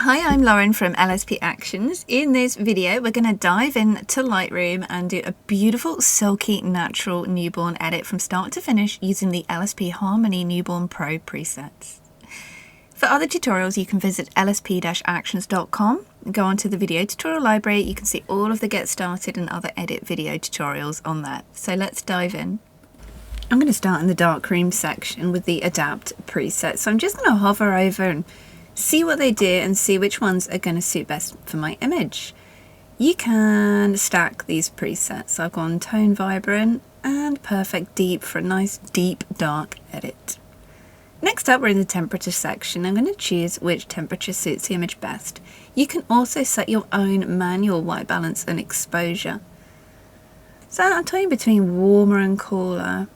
Hi, I'm Lauren from LSP Actions. In this video, we're going to dive into Lightroom and do a beautiful Silky natural newborn edit from start to finish using the LSP Harmony Newborn Pro presets. For other tutorials, you can visit lsp-actions.com. Go onto the video tutorial library. You can see all of the get started and other edit video tutorials on that. So let's dive in. I'm going to start in the darkroom section with the adapt preset. So I'm just going to hover over and see what they do and see which ones are going to suit best for my image. You can stack these presets. I've gone tone vibrant and perfect deep for a nice deep dark edit. Next up, we're in the temperature section. I'm going to choose which temperature suits the image best. You can also set your own manual white balance and exposure. So I'm toying between warmer and cooler.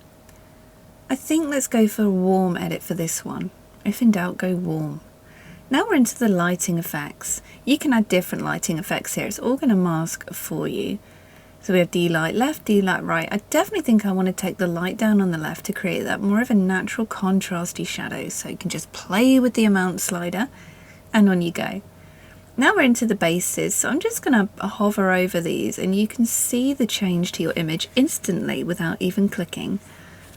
I think let's go for a warm edit for this one. If in doubt, go warm. Now we're into the lighting effects. You can add different lighting effects here. It's all going to mask for you. So we have D-light left, D-light right. I definitely think I want to take the light down on the left to create that more of a natural contrasty shadow. So you can just play with the amount slider and on you go. Now we're into the bases. So I'm just going to hover over these and you can see the change to your image instantly without even clicking.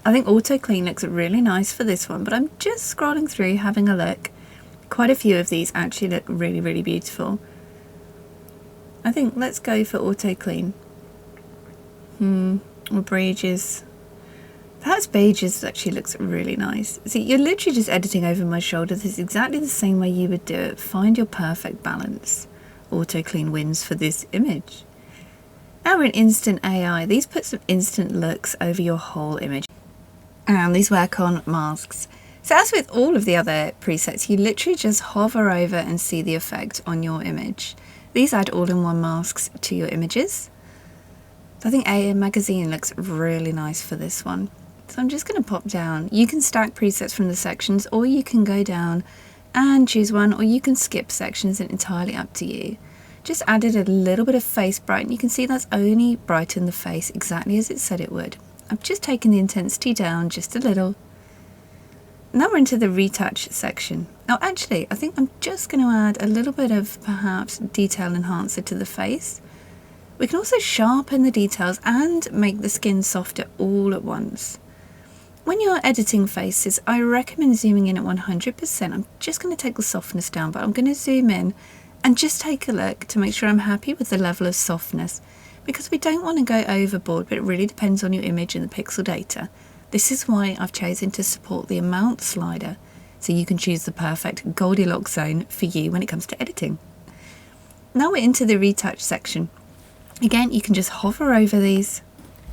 I think auto clean looks really nice for this one, but I'm just scrolling through having a look. Quite a few of these actually look really, really beautiful. I think let's go for auto clean. Or beiges. Perhaps beiges actually looks really nice. See, you're literally just editing over my shoulder. This is exactly the same way you would do it. Find your perfect balance. Auto clean wins for this image. Now we're in instant AI. These put some instant looks over your whole image. And these work on masks. So as with all of the other presets, you literally just hover over and see the effect on your image. These add all-in-one masks to your images. So I think AM Magazine looks really nice for this one. So I'm just going to pop down. You can stack presets from the sections, or you can go down and choose one, or you can skip sections. It's entirely up to you. Just added a little bit of face brighten. You can see that's only brightened the face exactly as it said it would. I've just taken the intensity down just a little. Now we're into the retouch section. Oh, actually, I think I'm just going to add a little bit of perhaps detail enhancer to the face. We can also sharpen the details and make the skin softer all at once. When you're editing faces, I recommend zooming in at 100%. I'm just going to take the softness down, but I'm going to zoom in and just take a look to make sure I'm happy with the level of softness, because we don't want to go overboard, but it really depends on your image and the pixel data. This is why I've chosen to support the amount slider, so you can choose the perfect Goldilocks zone for you when it comes to editing. Now we're into the retouch section. Again, you can just hover over these,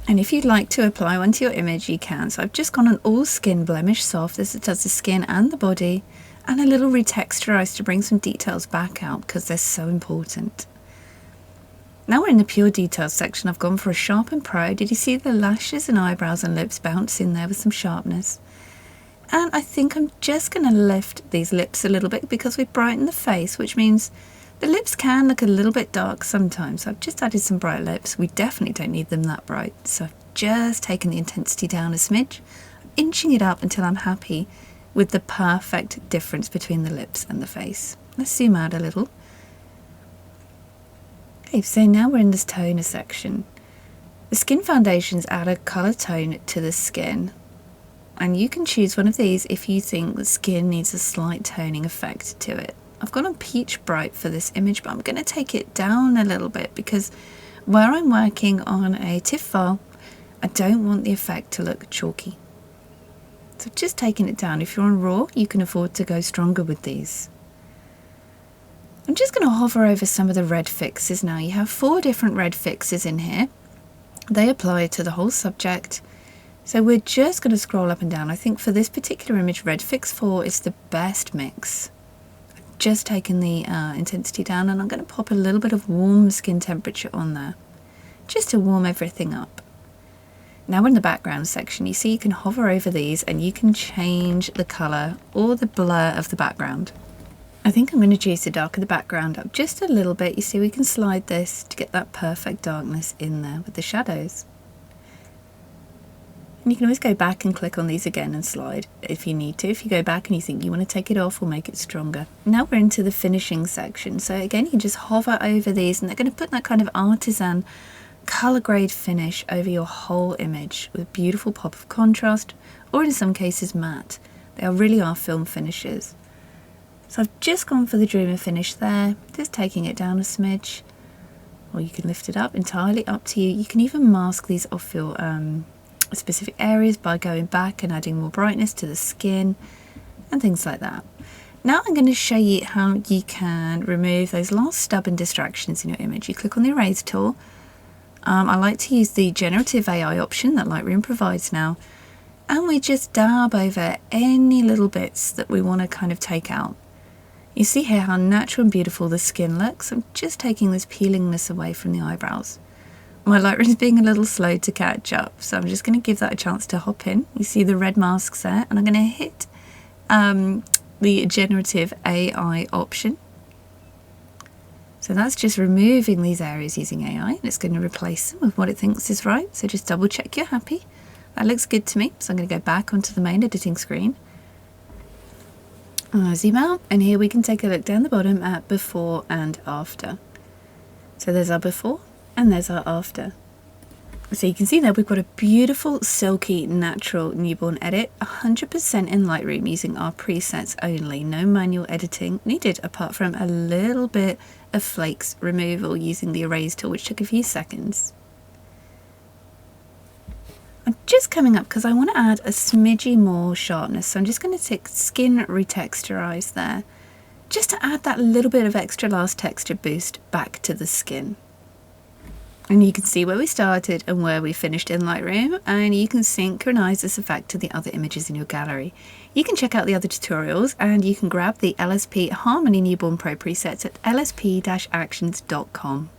and if you'd like to apply one to your image, you can. So I've just gone on all skin Blemish soft. This does the skin and the body, and a little retexturize to bring some details back out because they're so important. Now we're in the pure details section. I've gone for a sharp and pro. Did you see the lashes and eyebrows and lips bounce in there with some sharpness? And I think I'm just going to lift these lips a little bit because we've brightened the face, which means the lips can look a little bit dark sometimes. So I've just added some bright lips. We definitely don't need them that bright. So I've just taken the intensity down a smidge. I'm inching it up until I'm happy with the perfect difference between the lips and the face. Let's zoom out a little. Okay, so now we're in this toner section. The skin foundations add a colour tone to the skin, and you can choose one of these if you think the skin needs a slight toning effect to it. I've gone on peach bright for this image, but I'm going to take it down a little bit because where I'm working on a TIFF file, I don't want the effect to look chalky. So I've just taken it down. If you're on RAW, you can afford to go stronger with these. I'm just going to hover over some of the red fixes now. You have 4 different red fixes in here. They apply to the whole subject. So we're just going to scroll up and down. I think for this particular image, red fix 4 is the best mix. I've just taken the intensity down, and I'm going to pop a little bit of warm skin temperature on there, just to warm everything up. Now we're in the background section. You see you can hover over these and you can change the colour or the blur of the background. I think I'm going to choose to darken the background up just a little bit. You see we can slide this to get that perfect darkness in there with the shadows. And you can always go back and click on these again and slide if you need to. If you go back and you think you want to take it off or make it stronger. Now we're into the finishing section. So again, you can just hover over these and they're going to put that kind of artisan color grade finish over your whole image with a beautiful pop of contrast, or in some cases matte. They really are film finishes. So I've just gone for the Dreamer finish there, just taking it down a smidge, or you can lift it up, entirely up to you. You can even mask these off your specific areas by going back and adding more brightness to the skin and things like that. Now I'm going to show you how you can remove those last stubborn distractions in your image. You click on the erase tool. I like to use the generative AI option that Lightroom provides now, and we just dab over any little bits that we want to kind of take out. You see here how natural and beautiful the skin looks. I'm just taking this peelingness away from the eyebrows. My Lightroom is being a little slow to catch up, so I'm just going to give that a chance to hop in. You see the red masks there, and I'm going to hit the generative AI option. So that's just removing these areas using AI, and it's going to replace them with what it thinks is right. So just double check you're happy. That looks good to me. So I'm going to go back onto the main editing screen. I'll zoom out, and here we can take a look down the bottom at before and after. So there's our before and there's our after. So you can see there we've got a beautiful silky natural newborn edit, 100% in Lightroom using our presets only, no manual editing needed apart from a little bit of flakes removal using the erase tool, which took a few seconds. I'm just coming up because I want to add a smidgy more sharpness, so I'm just going to take skin retexturize there, just to add that little bit of extra last texture boost back to the skin. And you can see where we started and where we finished in Lightroom, and you can synchronize this effect to the other images in your gallery. You can check out the other tutorials, and you can grab the LSP Harmony Newborn Pro presets at lsp-actions.com.